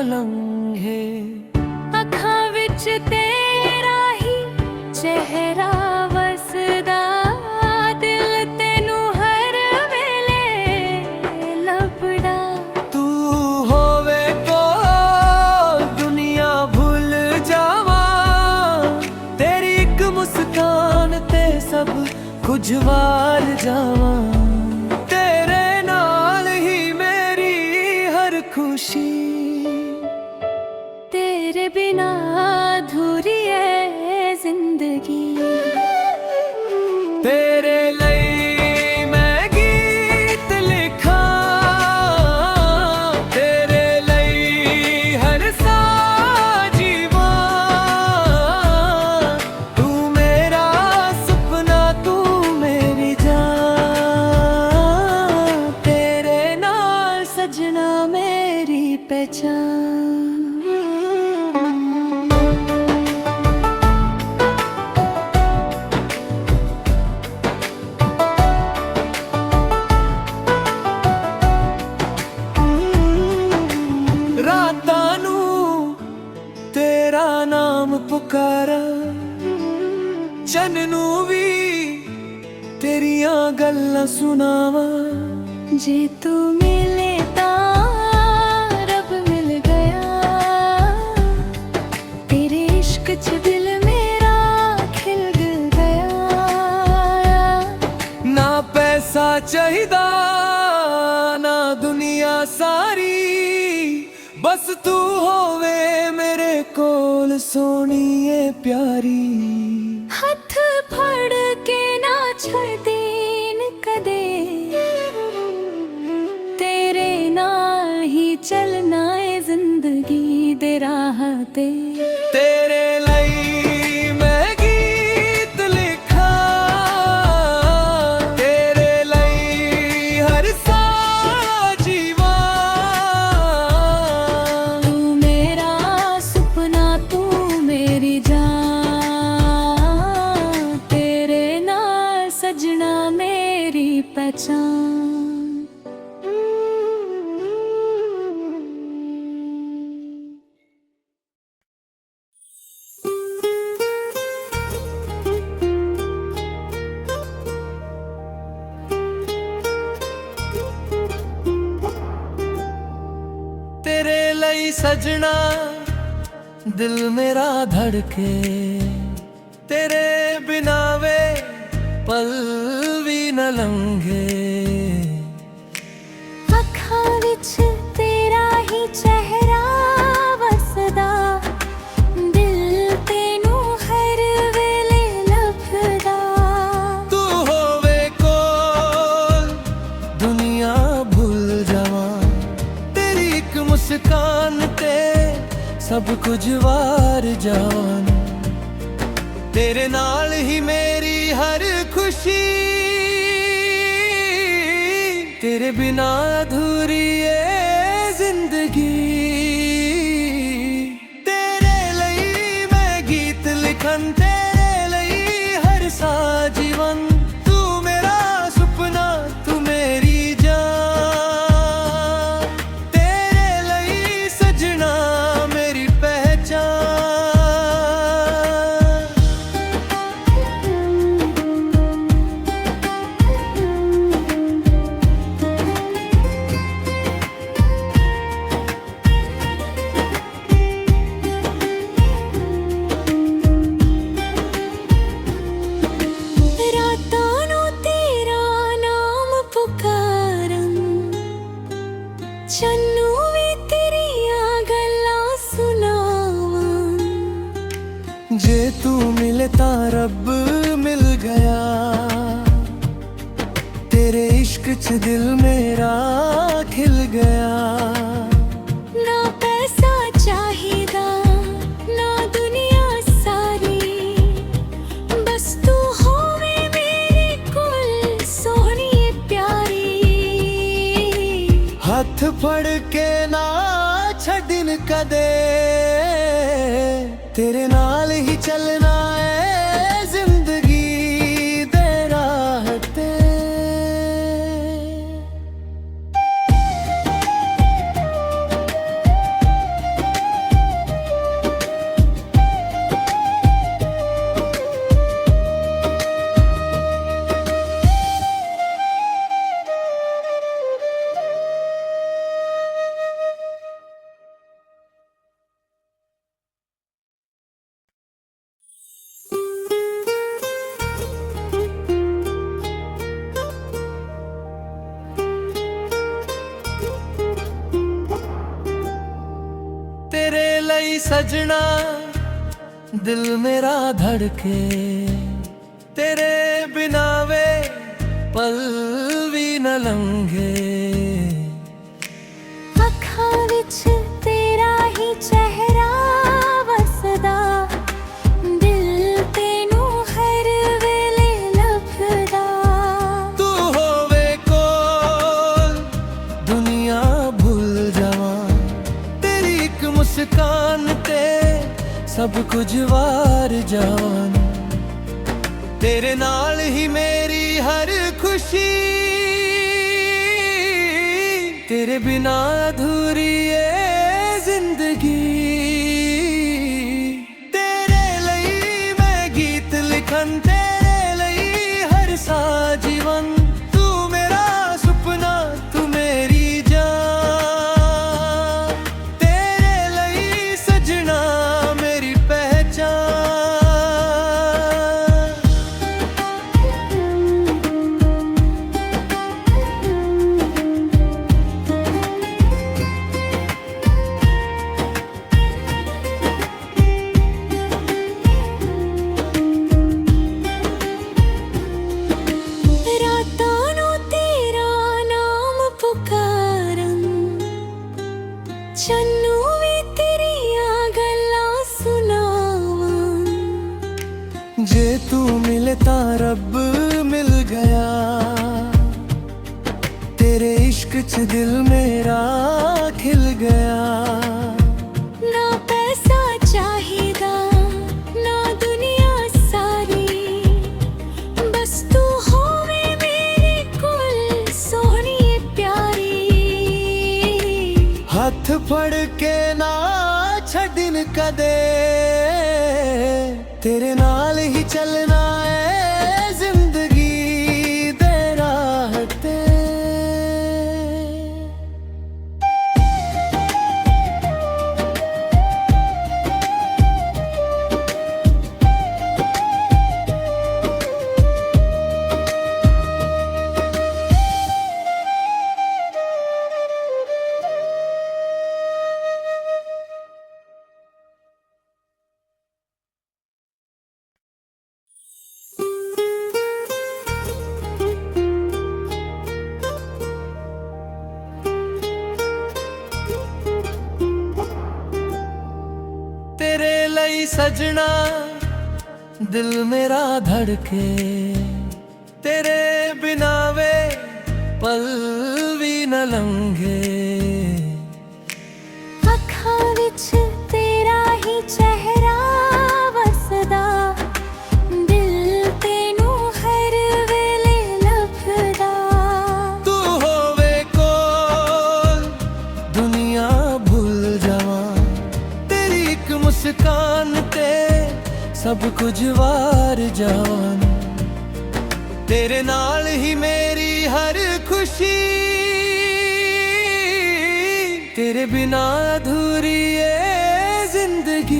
लंघे। ਅੱਖਾਂ ਵਿੱਚ ਤੇਰਾ ਹੀ ਚਿਹਰਾ ਵਸਦਾ, ਦਿਲ ਤੈਨੂੰ ਹਰ ਵੇਲੇ ਲੱਭਦਾ। तू होवे कोल दुनिया भूल जावा, तेरी एक मुस्कान ते सब कुछ वार जावा। तेरे नाल ही मेरी हर खुशी, तेरे बिना अधूरी है जिंदगी। तेरे ਲਈ मैं गीत लिखा, तेरे ਲਈ हर सा जीवा। तू मेरा सपना, तू मेरी जान, तेरे नाल सजना मेरी पहचान। ਰਾਤਾਂ ਨੂੰ ਤੇਰਾ ਨਾਮ ਪੁਕਾਰਾ, ਚੰਨ ਨੂੰ ਵੀ ਤੇਰੀਆਂ ਗੱਲਾਂ ਸੁਣਾਵਾਂ। जे तू मिले तां रब मिल गया, तेरे इश्क च दिल मेरा खिल गया। ना पैसा चाहिदा ना दुनिया सारी, बस तू होवे मेरे कोल सोहणीए प्यारी। हथ फड़ के ना छड़दीन कदे, तेरे नाल ही चलना है जिंदगी दे राह ते। तेरे ਲਈ मैं गीत लिखा, तेरे ਲਈ हर सा जीवा। तू मेरा सपना, तू मेरी जान, तेरे नाल सजना मेरी पहचान। तेरे ਲਈ सजना दिल मेरा धड़के, तेरे बिना वे पल भी न लंघे। ਅੱਖਾਂ ਵਿੱਚ ਤੇਰਾ ਹੀ ਚਿਹਰਾ ਵਸਦਾ, ਦਿਲ ਤੈਨੂੰ ਹਰ ਵੇਲੇ ਲੱਭਦਾ। तू होवे कोल दुनिया भूल जावा, तेरी एक मुस्कान ते सब कुछ वार जान। तेरे नाल ही मेरी हर खुशी, तेरे बिना अधूरी है जिंदगी। तेरे ਲਈ मैं गीत लिखन, तेरे ਲਈ हर सा जीवन। तू मेरा सुपना, तू मेरी जान, तेरे ਲਈ सजना मेरी पहचान। ਰਾਤਾਂ ਨੂੰ ਤੇਰਾ ਨਾਮ ਪੁਕਾਰਾਂ, ਚੰਨੂ ਵੀ ਤੇਰੀਆਂ ਗੱਲਾਂ ਸੁਣਾਵਾਂ। जे तू मिले ता रब मिल गया, तेरे इश्क च दिल मेरा खिल गया। ना पैसा चाहिदा ना दुनिया सारी, बस तू होवे मेरे कोल सोहनी प्यारी। हथ फड़ के ना छड़न कदे, तेरे नाल ही चलना है जिंदगी दे राह ते। ਲਈ ਸਜਣਾ ਦਿਲ ਮੇਰਾ ਧੜਕੇ ਤੇਰੇ ਬਿਨਾ ਵੇ ਪਲ ਵੀ ਨਾ ਲੰਘੇ ਅੱਖਾਂ ਵਿੱਚ ਤੇਰਾ ਹੀ ਚਿਹਰਾ ਵਸਦਾ ਦਿਲ ਤੈਨੂੰ ਹਰ ਵੇਲੇ ਲੱਭਦਾ ਤੂੰ ਹੋਵੇ ਕੋਲ ਦੁਨੀਆ ਭੁੱਲ ਜਾਵਾਂ ਤੇਰੀ ਇੱਕ ਮੁਸਕਾਨ ਤੇ ਸਭ ਕੁਝ ਵਾਰ ਜਾਵਾਂ ਤੇਰੇ ਨਾਲ ਹੀ ਮੇਰੀ ਹਰ ਖੁਸ਼ੀ तेरे बिना अधूरी ये जिंदगी तेरे ਲਈ मैं गीत लिखन तेरे ਲਈ हर सा जीवन तू मेरा सुपना तू मेरी जान तेरे ਲਈ सजना मेरी पहचान ਚੰਨੂ ਵੀ ਤੇਰੀਆਂ ਗੱਲਾਂ ਸੁਣਾਵਾਂ ਜੇ ਤੂੰ ਮਿਲੇ ਤਾਂ ਰੱਬ ਮਿਲ ਗਿਆ ਤੇਰੇ ਇਸ਼ਕ 'ਚ ਦਿਲ ਮੇਰਾ ਖਿਲ ਗਿਆ ਨਾ ਪੈਸਾ ਚਾਹੀਦਾ ਨਾ ਦੁਨੀਆ ਸਾਰੀ ਬਸ ਤੂੰ ਹੋਵੇ ਮੇਰੇ ਕੋਲ ਸੋਹਣੀ ਪਿਆਰੀ ਹੱਥ ਫੜ ਕੇ ਨਾ ਛੱਡਣ ਕਦੇ ਤੇਰੇ ਨਾਲ ਹੀ ਚੱਲਣਾ ਏ ਜ਼ਿੰਦਗੀ ਦੇ ਰਾਹ ਤੇ तेरे ਲਈ ਸਜਣਾ ਦਿਲ ਮੇਰਾ ਧੜਕੇ ਤੇਰੇ ਬਿਨਾ ਵੇ ਪਲ ਵੀ ਨਾ ਲੰਘੇ ਅੱਖਾਂ ਵਿੱਚ ਤੇਰਾ ਹੀ ਚਿਹਰਾ ਵਸਦਾ ਦਿਲ ਤੈਨੂੰ ਹਰ ਵੇਲੇ ਲੱਭਦਾ ਤੂੰ ਹੋਵੇ ਕੋਲ ਦੁਨੀਆ ਭੁੱਲ ਜਾਵਾਂ ਤੇਰੀ ਇੱਕ ਮੁਸਕਾਨ ਤੇ ਸਭ ਕੁਝ ਵਾਰ ਜਾਵਾਂ ਤੇਰੇ ਨਾਲ ਹੀ ਮੇਰੀ ਹਰ ਖੁਸ਼ੀ तेरे बिना अधूरी ये जिंदगी